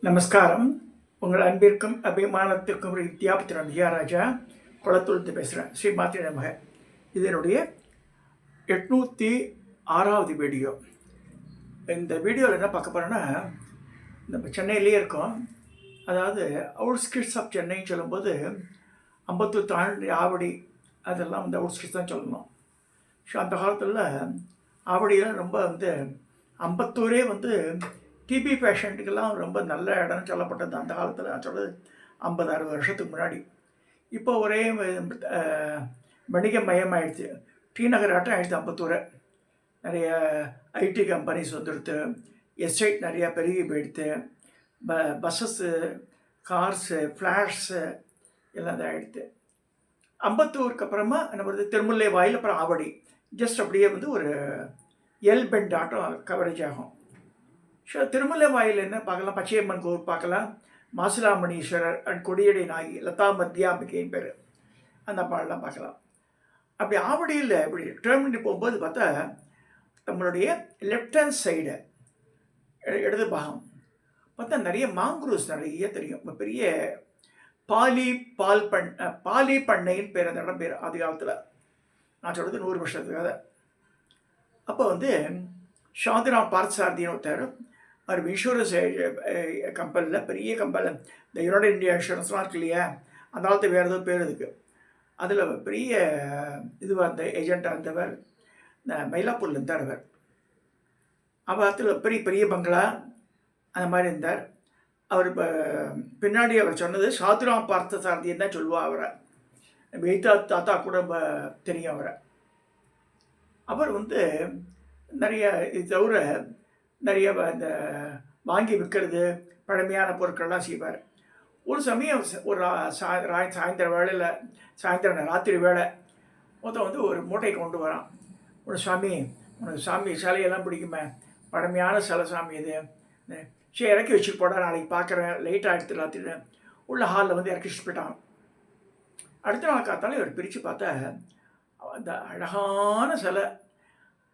நமஸ்காரம். உங்கள் அன்பிற்கும் அபிமானத்திற்கும் வித்யாபுத்திரன் விஜயராஜா குளத்துழுத்து பேசுகிறேன். ஸ்ரீ மாத்திரை நமக. இதனுடைய 806வது வீடியோ. இந்த வீடியோவில் என்ன பார்க்க போகிறோன்னா, நம்ம சென்னையிலேயே இருக்கோம். அதாவது அவுட்ஸ்கிட்ஸ் ஆஃப் சென்னைன்னு சொல்லும்போது அம்பத்தூர் தாண்டி ஆவடி அதெல்லாம் வந்து அவுட்ஸ்கிட்ஸ் தான் சொல்லணும். ஸோ அந்த காலத்தில் ஆவடியில் ரொம்ப அம்பத்தூரே டிபி பேஷண்ட்டுக்கெல்லாம் ரொம்ப நல்ல இடம்னு சொல்லப்பட்டது அந்த காலத்தில். நான் சொல்கிறது 50-60 வருஷத்துக்கு முன்னாடி. இப்போ ஒரே வணிக மயமாகிடுச்சு. டி நகர் ஆட்டம் ஆகிடுச்சு அம்பத்தூரை. நிறைய ஐடி கம்பெனிஸ் வந்துடுத்து, எஸ்டேட் நிறையா பெருகி போயிடுத்து, பஸ்ஸஸ்ஸு, கார்ஸு, ஃப்ளாஷ்ஸு எல்லாம் தான் ஆகிடுது. அம்பத்தூருக்கு அப்புறமா என்ன வருது, திருமுல்லை வாயில், அப்புறம் ஆவடி. ஜஸ்ட் அப்படியே ஒரு எல் பெண்ட் ஆட்டம் கவரேஜ் ஆகும். ஸோ திருமலை வாயில் என்ன பார்க்கலாம், பச்சையம்மன் கோவில் பார்க்கலாம், மாசிலாமணீஸ்வரர் அண்ட் கொடியடை நாயகி லதா மத்தியாம்பிகையின் பேர், அந்த பாடலாம் பார்க்கலாம். அப்படி ஆவடியில் இப்படி டேர்மினி போகும்போது பார்த்தா நம்மளுடைய லெஃப்ட் ஹேண்ட் சைடு இடது பாகம் பார்த்தா நிறைய மாங்குரூஸ் நிறைய தெரியும். பெரிய பாலி பண்ணைன்னு பேர் அந்த இடம் பேர். ஆதி காலத்தில் நான் சொல்கிறது 100 வருஷத்துக்காக. அப்போ ஷாதிராம் பார்த்தசாரதின்னு ஒருத்தர், அவர் இன்சூரன்ஸ் கம்பெனியில், பெரிய கம்பெனியில், இந்த யுனைடெட் இந்தியா இன்சூரன்ஸ்லாம் இருக்கு இல்லையா, அந்த காலத்து வேறு ஏதோ பேர் இருக்குது. அதில் பெரிய இதுவாக இருந்த ஏஜெண்ட்டாக இருந்தவர் மயிலாப்பூரில் இருந்தார். அவர் பெரிய பெரிய பங்களா அந்த மாதிரி இருந்தார். அவர் இப்போ பின்னாடி அவர் சொன்னது ஷாதிராம் பார்த்தசாரதின்னு தான் சொல்லுவாள் அவரை. வெய்தா தாத்தா கூட தெரியும் அவரை. அவர் நிறைய இது தவிர நிறைய இந்த வாங்கி விற்கிறது, பழமையான பொருட்கள்லாம் செய்வார். ஒரு சமயம் ஒரு சாயந்தர வேளையில், ராத்திரி வேலை மொத்தம் ஒரு மூட்டை கொண்டு வரான். உனக்கு சாமி சிலையெல்லாம் பிடிக்குமே, பழமையான சிலை சாமி இது, சரி இறக்கி வச்சுட்டு போட, நாளைக்கு பார்க்குறேன், லைட்டாக எடுத்து ராத்திரி உள்ள ஹாலில் இறக்கி வச்சுட்டு போயிட்டான். அடுத்த நாள் காத்தாலும் இவர் பிரித்து பார்த்தா அந்த அழகான சிலை,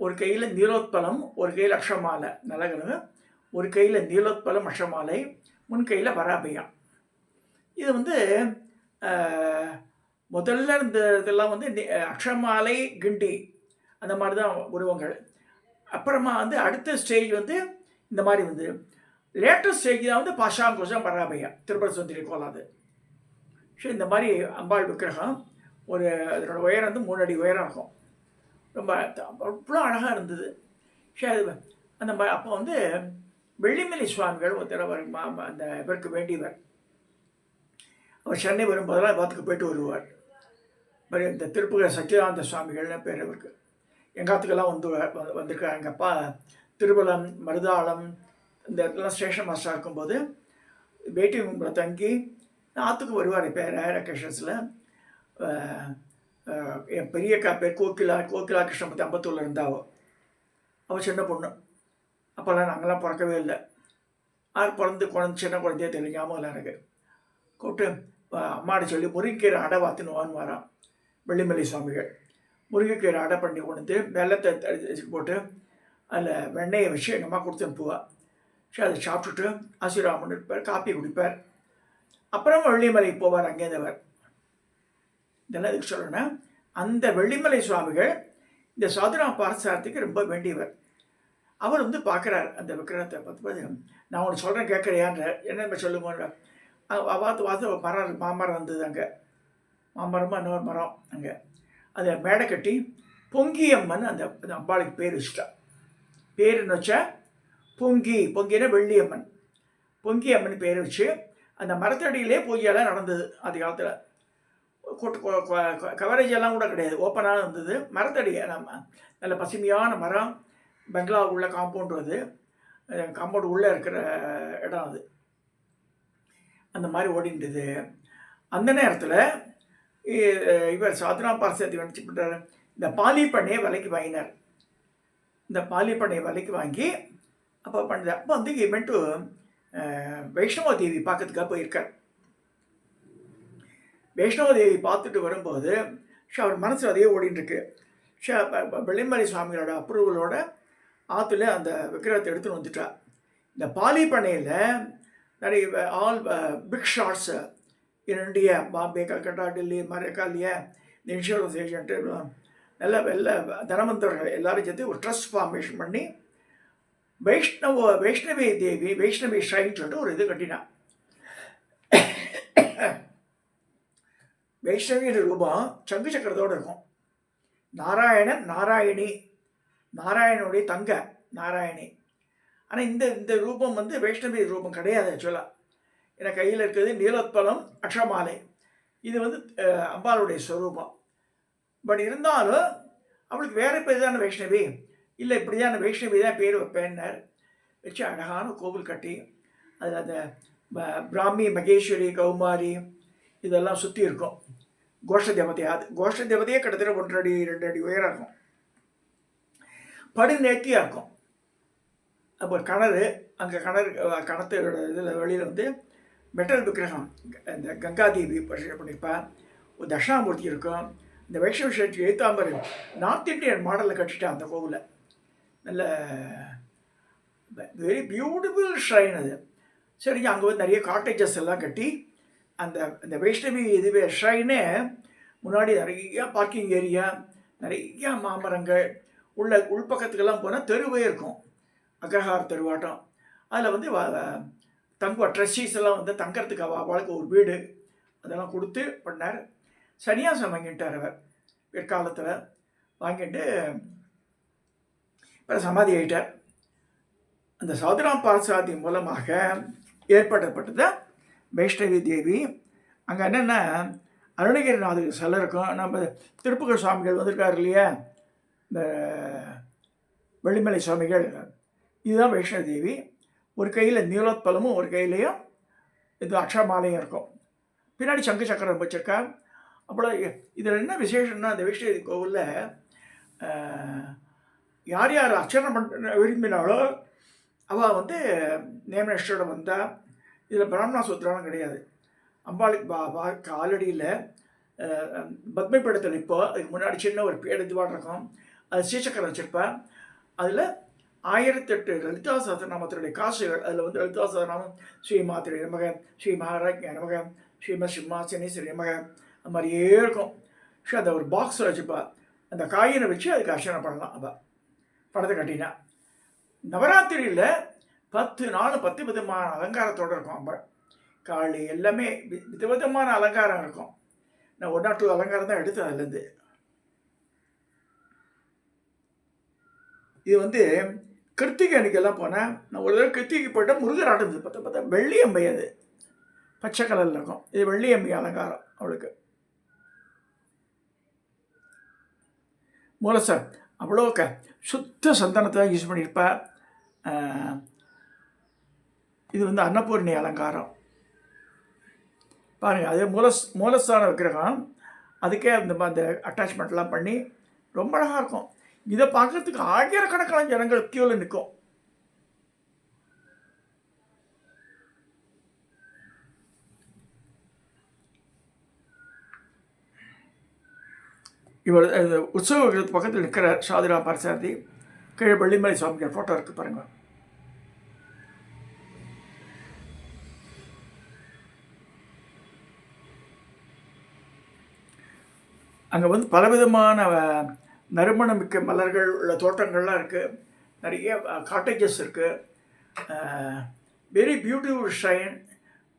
ஒரு கையில் நீலோத்பலம், ஒரு கையில் அக்ஷமாலை, நல்லகனு, ஒரு கையில் நீலோத்பலம் அக்ஷமாலை, முன் கையில் வராபையம். இது முதல்ல இந்த இதெல்லாம் அக்ஷமாலை, கிண்டி அந்த மாதிரி தான் உருவங்கள். அப்புறமா அடுத்த ஸ்டேஜ் இந்த மாதிரி லேட்டஸ்ட் ஸ்டேஜ் தான் பாஷாங்குஷம், வராபையம், திருப்பதி சுந்தரி கோலாது. ஸோ இந்த மாதிரி அம்பாள் விக்கிரகம் அதனோட உயரம் 3 அடி உயரம் இருக்கும். ரொம்ப அவ்வளோ அழகாக இருந்தது. சரி அது அந்த மாதிரி. அப்போ வெள்ளிமலை சுவாமிகள் ஒருத்தர் அந்த இவருக்கு வேண்டியவர். அவர் சென்னை வரும்போதெல்லாம் பார்த்துக்கு போயிட்டு வருவார். இந்த திருப்புகழ சச்சிதானந்த சுவாமிகள்னு பேர் அவருக்கு. எங்காத்துக்கெல்லாம் வந்திருக்கார். எங்கள் அப்பா திருபலம், மருதாளம் இந்த இடத்துலாம் ஸ்டேஷன் மாஸ்டராக இருக்கும்போது வேட்டி கும்பலை தங்கி ஆற்றுக்கு வருவார். இப்போ ரேர் அக்கேஷன்ஸில் என் பெரிய பேர் கோகிலா கிருஷ்ணமூர்த்தி அம்பத்தூரில் இருந்தாவோ. அவள் சின்ன பொண்ணு. அப்போல்லாம் நாங்கள்லாம் பிறக்கவே இல்லை. சின்ன குழந்தையே தெரியல, ஞாபகம் இல்லை எனக்கு. கூப்பிட்டு அம்மாட்ட சொல்லி முருங்கைக்கீரை அடை வாத்துன்னு வரான் வெள்ளிமலை சுவாமிகள். முருங்கைக்கீரை அடை பண்ணி கொண்டு வெள்ளத்தை போட்டு அதில் வெண்ணெயை வச்சு எங்கள் அம்மா கொடுத்து அனுப்புவாள். சரி அதை சாப்பிட்டுட்டு ஆசீர்வாதம் இருப்பார், காப்பி குடிப்பார். அப்புறம் வெள்ளிமலைக்கு போவார். அங்கேருந்தவர். இதெல்லாம் இதுக்கு சொல்லணும்னா, அந்த வெள்ளிமலை சுவாமிகள் இந்த ஷாதிராம் பார்த்தசாரதிக்கு ரொம்ப வேண்டியவர். அவர் பார்க்குறார் அந்த விக்கிரகத்தை பார்த்து, நான் ஒன்று சொல்கிறேன் கேட்குறியான்ற, என்ன சொல்லுங்க. வாத்து மரம், மாமரம் இருந்தது அங்கே. மாமரமாக இன்னொரு மரம் அங்கே. அதை மேடை கட்டி பொங்கியம்மன் அந்த அம்பாளுக்கு பேர் வச்சுட்டா. பேருன்னு வச்சா பொங்கினா வெள்ளியம்மன். பொங்கியம்மன் பேர் வச்சு அந்த மரத்தடியிலே பூஜையெல்லாம் நடந்தது ஆதி காலத்தில். கவரேஜ் எல்லாம் கூட கிடையாது, ஓப்பனாக இருந்தது. மரத்தடியை நல்ல பசுமையான மரம், பெங்களா உள்ள காம்பவுண்டு, காம்பவுண்டு உள்ளே இருக்கிற இடம் அது. அந்த மாதிரி ஓடின்றது. அந்த நேரத்தில் இவர் ஷாதிராம் பார்த்தசாரதி நினச்சி பண்ணுறாரு, இந்த பாலி பண்ணையை விலைக்கு வாங்கினார். இந்த பாலி பண்ணையை விலைக்கு வாங்கி அப்போ பண்ணுது. அப்போ இவன்ட்டு வைஷ்ணவ தேவி பார்க்கறதுக்காக போயிருக்கார். வைஷ்ணவதேவி பார்த்துட்டு வரும்போது அவர் மனசில் அதே ஓடிட்டுருக்கு. வெள்ளிமலை சுவாமிகளோட அப்ரூவலோட ஆற்றுல அந்த விக்கிரகத்தை எடுத்துன்னு வந்துட்டா. இந்த பாலி பண்ணையில் நிறைய all big shots in India, Bombay, Calcutta, Delhi, மரக்காலியா, இந்த இன்சூரன்ஸ் ஏஜென்ட்டு நல்ல தனவந்தர்கள் எல்லாரும் சேர்த்து ஒரு ட்ரஸ்ட் ஃபார்மேஷன் பண்ணி வைஷ்ணவி தேவி வைஷ்ணவி ஷ்ரைன்னு சொல்லிட்டு ஒரு இது கட்டினான். வைஷ்ணவியோட ரூபம் சங்கு சக்கரத்தோடு இருக்கும். நாராயணன், நாராயணி, நாராயணனுடைய தங்க நாராயணி. ஆனால் இந்த ரூபம் வந்து வைஷ்ணவி ரூபம் கிடையாது ஆக்சுவலாக. ஏன்னா கையில் இருக்கிறது நீலோத்பலம் அக்ஷமாலை. இது வந்து அம்பாளுடைய ஸ்வரூபம். பட் இருந்தாலும் அவளுக்கு வேறு பேர் தானே வைஷ்ணவி. இல்லை இப்படி தான் வைஷ்ணவி தான் பேர் வைப்பேன்னார். வச்சு அழகான கோவில் கட்டி அதில் அந்த பிராமி, மகேஸ்வரி, கௌமாரி இதெல்லாம் சுற்றி இருக்கும். கோஷ்ட தேவதை, அது கோஷ்ட தேவதையே கிட்டத்தட்ட 1 அடி 2 அடி உயரம் இருக்கும். படு நேர்த்தியாக இருக்கும். அப்போ கிணறு, அங்கே கிணத்து இதில் வெளியில் வந்து மெட்டல் விக்கிரகம், இந்த கங்காதேவி பண்ணியிருப்பா. ஒரு தட்சிணாமூர்த்தி இருக்கும். இந்த வைஷ்ணவ ஷர்ட் எழுத்தாம்பர் நார்த் இண்டியன் மாடலில் கட்டிட்டேன் அந்த கோவிலை. நல்ல வெரி பியூட்டிஃபுல் ஷ்ரைன் அது. சரி, அங்கே வந்து நிறைய காட்டேஜஸ் எல்லாம் கட்டி அந்த வைஷ்ணவி இதுவே ஷ்ரைனே முன்னாடி நிறையா பார்க்கிங் ஏரியா, நிறையா மாமரங்கள் உள்பக்கத்துக்கெல்லாம் போனால் தெருவே இருக்கும், அக்ரஹார தெருவாட்டம். அதில் வந்து ட்ரஸ்டீஸ் எல்லாம் வந்து தங்கறதுக்கு அவளுக்கு ஒரு வீடு அதெல்லாம் கொடுத்து பண்ணார். சன்னியாசம் வாங்கிட்டார் அவர் பிற்காலத்தில். வாங்கிட்டு அப்புறம் சமாதி ஆகிட்டார். அந்த சாதுராம் பார்சாதி மூலமாக ஏற்படுத்தப்பட்டது வைஷ்ணவி தேவி. அங்கே என்னென்னா அருணகிரிநாதர் சிலை இருக்கும். நம்ம திருப்புகழ் சுவாமிகள் வந்திருக்காரு இல்லையா, இந்த வெள்ளிமலை சுவாமிகள், இதுதான் வைஷ்ணவி தேவி. ஒரு கையில் நீலோத்பலமும் ஒரு கையிலையும் இது அக்ஷமாலையும் இருக்கும். பின்னாடி சங்கு சக்கரம் வச்சுருக்கா. அப்புறம் இதில் என்ன விசேஷம்னா, அந்த வைஷ்ணவி கோவிலில் யார் யார் அர்ச்சனை பண்ண விரும்பினாலோ அவள் வந்து நேமநேஷ்டோட வந்தால். இதில் பிராமணா சூத்திரம் கிடையாது. அம்பாளுக்கு ஆல்ரெடியில் பத்மைப்படத்தில் இப்போ அதுக்கு முன்னாடி சின்ன ஒரு பேடு இதுவாக இருக்கும். அது ஸ்ரீசக்கரம் வச்சுருப்பேன். அதில் 1008 லலிதா சஹஸ்ரநாமத்தினுடைய காசுகள். அதில் வந்து லலிதா சஹஸ்ரநாமம் ஸ்ரீ மாத்திரை நமக, ஸ்ரீ மகாராஜ்ய நமக, ஸ்ரீமத் சிம்மாசனீஸ்வரி நமக, அந்த மாதிரியே இருக்கும். ஸோ அதை ஒரு பாக்ஸில் வச்சுப்பா. அந்த காயினை வச்சு அதுக்கு அர்ச்சனை பண்ணலாம். அவள் படத்தை கட்டினா. நவராத்திரியில் 10 நாள் 10 விதமான அலங்காரத்தோடு இருக்கும். அம்பாள் காளி எல்லாமே விதவிதமான அலங்காரம் இருக்கும். நான் 1 or 2 அலங்காரம் தான் எடுத்தேன் அதுலேருந்து. இது வந்து கிருத்திகை அன்னைக்கெல்லாம் போனேன். நான் ஒரு தடவை கிருத்திகை போய்ட்டால் முருகர் ஆடுது. பார்த்தா வெள்ளி அம்பை, அது பச்சை கலரில் இருக்கும். இது வெள்ளி அம்பை அலங்காரம் அவளுக்கு. மூலசர் அவ்வளோ சுத்த சந்தனத்தை யூஸ் பண்ணியிருப்பா. இது வந்து அன்னபூர்ணி அலங்காரம் பாருங்கள். அது மூலஸ்தான விக்கிரகம். அதுக்கே அந்த அட்டாச்மெண்ட்லாம் பண்ணி ரொம்ப அழகாக இருக்கும். இதை பார்க்குறதுக்கு ஆயிரக்கணக்கான ஜனங்கள் கியூவில் நிற்கும். இவர் உற்சவ விக்கிரகத்து பக்கத்தில் நிற்கிறார் சாதுராம் பார்சாதி. கீழே வெள்ளிமலை சுவாமிகள் ஃபோட்டோ இருக்குது பாருங்கள். அங்கே வந்து பலவிதமான நறுமணமிக்க மலர்கள் உள்ள தோட்டங்கள்லாம் இருக்குது. நிறைய காட்டேஜஸ் இருக்குது. Very beautiful shrine.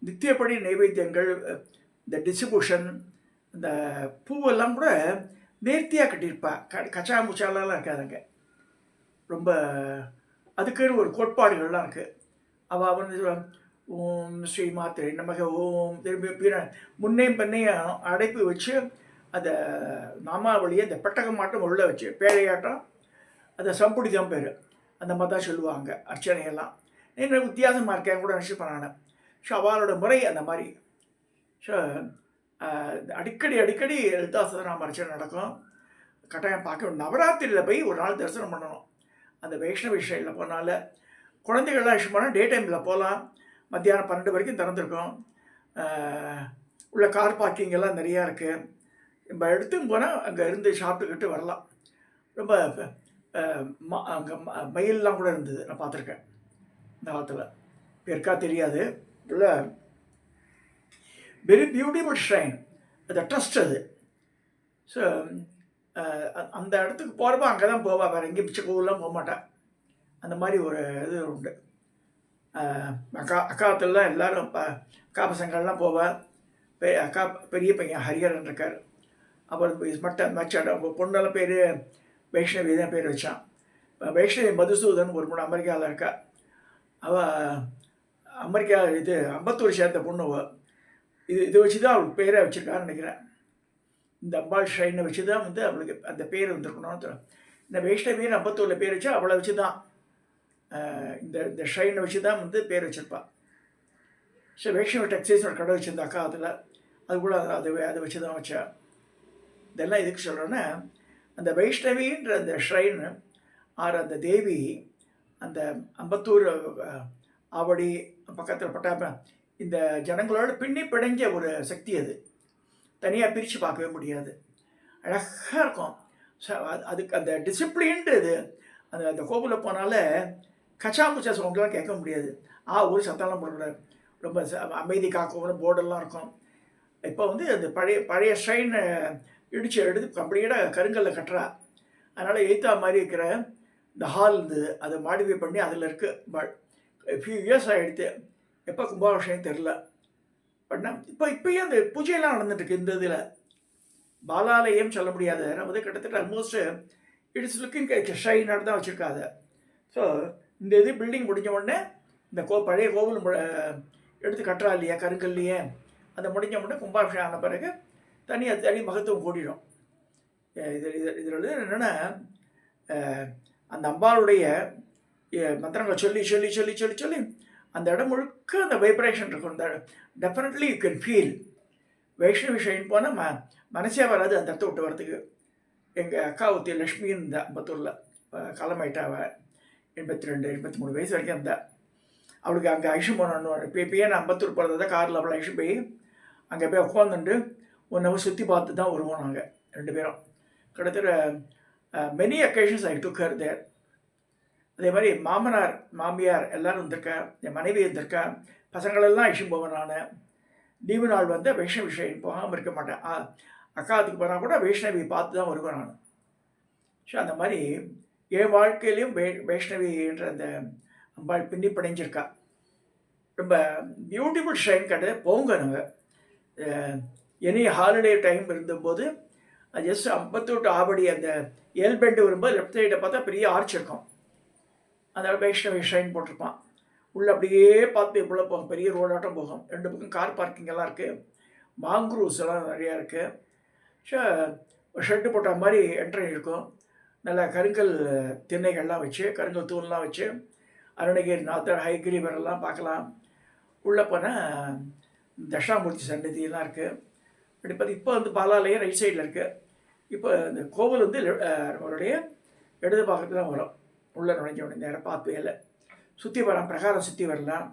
நித்தியப்படி நைவேத்தியங்கள், இந்த டிஸ்ட்ரிபியூஷன், இந்த பூவெல்லாம் கூட நேர்த்தியாக கட்டியிருப்பா. கச்சா முச்சாலெலாம் இருக்காதுங்க. ரொம்ப அதுக்குன்னு ஒரு கோட்பாடுகள்லாம் இருக்குது. அவள் வந்து ஓம் ஸ்ரீ மாத்திரை நமக்கு ஓம் திரும்பி முன்னையும் பின்னையும் அடைப்பு வச்சு அந்த நாமாவளியை அந்த பெட்டகம் மாட்டம் உள்ளே வச்சு பேழையாட்டம், அந்த சம்புடி தான் பேர், அந்த மாதிரி தான் சொல்லுவாங்க அர்ச்சனையெல்லாம். என்ன வித்தியாசமாக இருக்கேன் கூட நினச்சிப்பேன் நான். ஸோ அவளோட முறை அந்த மாதிரி. ஸோ அடிக்கடி லலிதா சஹஸ்ரநாம அர்ச்சனை நடக்கும். கட்டாயம் பார்க்க. நவராத்திரியில் போய் ஒரு நாள் தரிசனம் பண்ணணும். அந்த வைஷ்ணவ ஷைலில் போனால குழந்தைகள்லாம் விஷயம் போனால் டே டைமில் போகலாம். மத்தியானம் 12 வரைக்கும் திறந்துருக்கோம். உள்ள கார் பார்க்கிங் எல்லாம் நிறையா இருக்குது. நம்ம எடுத்துன்னு போனால் அங்கே இருந்து சாப்பிட்டுக்கிட்டு வரலாம். ரொம்ப அங்கே மயிலெலாம் கூட இருந்தது, நான் பார்த்துருக்கேன் இந்த காலத்தில். பேருக்கா தெரியாது. இதில் வெரி பியூட்டிஃபுல் ஷ்ரைன், அது ட்ரஸ்ட் அது. ஸோ அந்த இடத்துக்கு போகிறப்ப அங்கே தான் போவா, வேறு எங்கேயும் பிச்சை கோவிலாம் போக மாட்டேன். அந்த மாதிரி ஒரு இது உண்டு. அக்காத்துல எல்லோரும் அக்கா பசங்கள்லாம் போவேன். அக்கா பெரிய பையன் ஹரிஹரன் இருக்கார். அப்புறம் மச்ச பொண்ணெல்லாம் பேர் வைஷ்ணவி தான் பேர் வச்சான். வைஷ்ணவி மதுசூதன் ஒரு பொண்ணு அமெரிக்காவில் இருக்கா. அவள் அமெரிக்கா இது அம்பத்தூர் சேர்ந்த பொண்ணு. இது வச்சு தான் அவளுக்கு பேரை வச்சுருக்கான்னு நினைக்கிறேன். இந்த அம்பாள் ஷ்ரைனை வச்சு தான் வந்து அவளுக்கு அந்த பேர் வந்துருக்கணும்னு. இந்த வைஷ்ணவின்னு அம்பத்தூரில் பேர் வச்சா அவளை வச்சு தான் இந்த ஷ்ரைனை வச்சு தான் வந்து பேர் வச்சுருப்பாள். ஸோ வைஷ்ணவி டெக்ஸைஸ் ஒரு கடை வச்சுருந்தா அக்கா அதில், அது கூட அதை வச்சு தான் வச்சா. இதெல்லாம் எதுக்கு சொல்கிறேன்னா, அந்த வைஷ்ணவின்ற அந்த ஷ்ரைனு அந்த தேவி அந்த அம்பத்தூர் ஆவடி பக்கத்தில் பட்டாப்ப இந்த ஜனங்களோட பின்னி பிணைஞ்ச ஒரு சக்தி. அது தனியாக பிரித்து பார்க்கவே முடியாது. அழகாக இருக்கும். அதுக்கு அந்த டிசிப்ளின்ட்டு இது அந்த கோவிலில் போனால கச்சாமுச்சா சவுண்டெலாம் கேட்க முடியாது. ஒரு சத்தம்லாம் போடக்கூடாது. ரொம்ப அமைதி காக்கணும் போர்டெல்லாம் இருக்கும். இப்போ வந்து அந்த பழைய ஷ்ரைனை இடித்து எடுத்து கம்ப்ளீட்டாக கருங்கல்ல கட்டுறா. அதனால் எய்த்தா மாதிரி இருக்கிற இந்த ஹால் அதை மாடிஃபை பண்ணி அதில் இருக்குது. ஃபியூ இயர்ஸ் ஆகிடுத்து. எப்போ கும்பாபிஷேகம் தெரில பண்ணால் இப்போயும் அந்த பூஜையெல்லாம் நடந்துட்டுருக்கு. இந்த இதில் பாலாலயம் சொல்ல முடியாது. நம்ம கிட்டத்தட்ட ஆல்மோஸ்ட் இட்ஸ் லுக்கிங் ஷ்ரைன் தான் வச்சுருக்காத. ஸோ இந்த இது பில்டிங் முடிஞ்ச உடனே இந்த பழைய கோவில் எடுத்து கட்டுறா இல்லையா கருங்கல்லையே, அந்த முடிஞ்ச உடனே கும்பாபிஷேகம் ஆன பிறகு தனி மகத்துவம் கூடிடும். இதில் என்னென்னா அந்த அம்பாளுடைய மந்திரங்களை சொல்லி சொல்லி சொல்லி சொல்லி சொல்லி அந்த இடம் முழுக்க அந்த வைப்ரேஷன் இருக்கும். அந்த definitely you can feel. Vaishnavi shrine போனால் மனசே வராது அந்த இடத்த விட்டு வரத்துக்கு. எங்கள் அக்கா ஒருத்தி லக்ஷ்மின்னு இந்த அம்பத்தூரில் காலமாயிட்டாவை 82 83 வயசு வரைக்கும் இருந்தா. அவளுக்கு அங்கே ஐஷம் போனோன்னு இப்போயே நான் அம்பத்தூர் போகிறத தான் காரில் அவளை ஐஷம் போய் அங்கே போய் உட்காந்துட்டு 1 hour சுற்றி பார்த்து தான் வருவோம் நாங்கள் 2 பேரும். கிட்டத்தட்ட மெனி அக்கேஷன்ஸ் ஐ டுக் ஹர் தேர். அதே மாதிரி மாமனார் மாமியார் எல்லோரும் வந்திருக்கா, என் மனைவி வந்திருக்கா, பசங்களெல்லாம் ஐஷம் போவேன் நான். லீவு நாள் வந்து வைஷ்ணவி ஷ்ரைன் போகாமல் இருக்க மாட்டேன். அக்காத்துக்கு போனால் கூட வைஷ்ணவி பார்த்து தான் வருவேன் நான். ஸோ அந்த மாதிரி என் வாழ்க்கையிலையும் வைஷ்ணவின்ற அந்த அம்பாள் பின்னி பிணைஞ்சிருக்கா. ரொம்ப பியூட்டிஃபுல் ஷ்ரைன் கிடையாது. போங்க நாங்கள் எனி ஹாலிடே டைம் இருந்தபோது ஜஸ்ட் அம்பத்தூர் ஆவடி அந்த ஏல்பெண்டு வரும்போது லெஃப்ட் சைடை பார்த்தா பெரிய ஆர்ச் இருக்கும். அதனால் வைஷ்ணவி ஷ்ரைன் போட்டிருப்பான். உள்ளே அப்படியே பார்த்து உள்ளே போகும். பெரிய ரோடாட்டம் போகும். 2 பக்கம் கார் பார்க்கிங்கெல்லாம் இருக்குது. மாங்க்ரூவ்ஸ் எல்லாம் நிறையா இருக்குது. ஸோ ஷெட்டு போட்ட மாதிரி என்ட்ரி இருக்கும். நல்லா கருங்கல் திண்ணைகள்லாம் வச்சு கருங்கல் தூள்லாம் வச்சு அருணகிரி நாத்தர் ஹைகிரீவரெல்லாம் பார்க்கலாம். உள்ளே போனால் தட்சிணாமூர்த்தி சன்னதியெல்லாம் இருக்குது. அப்படி பார்த்து இப்போ வந்து பாலாலயம் ரைட் சைடில் இருக்குது. இப்போ இந்த கோவில் வந்து நம்மளுடைய இடது பக்கத்தில் தான் வரும். உள்ளே நுழைஞ்ச உடனே நேரம் பார்த்து சுற்றி வரலாம், பிரகாரம் சுற்றி வரலாம்.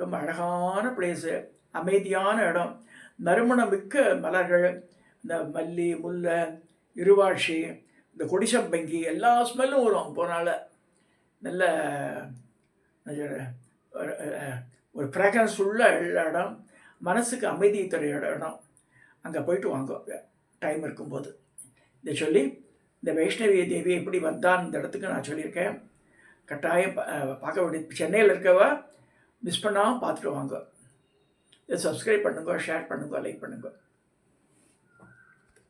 ரொம்ப அழகான பிளேஸு, அமைதியான இடம், நறுமணம் மிக்க மலர்கள், இந்த மல்லி முல்லை இருவாட்சி இந்த கொடிசம்பங்கி எல்லா ஸ்மெல்லும் வரும். போனால நல்ல ஒரு ஃப்ராக்ரன்ஸ் உள்ள இடம், மனசுக்கு அமைதி தர இடம். அங்கே போயிட்டு வாங்க டைம் இருக்கும்போது. இதை சொல்லி இந்த வைஷ்ணவி தேவி எப்படி வந்தான்னு இந்த இடத்துக்கு நான் சொல்லியிருக்கேன். கட்டாயம் பார்க்க வேண்டியது. சென்னையில் இருக்கவா மிஸ் பண்ணாமல் பார்த்துட்டு வாங்க. இதை சப்ஸ்கிரைப் பண்ணுங்க, ஷேர் பண்ணுங்க, லைக் பண்ணுங்க.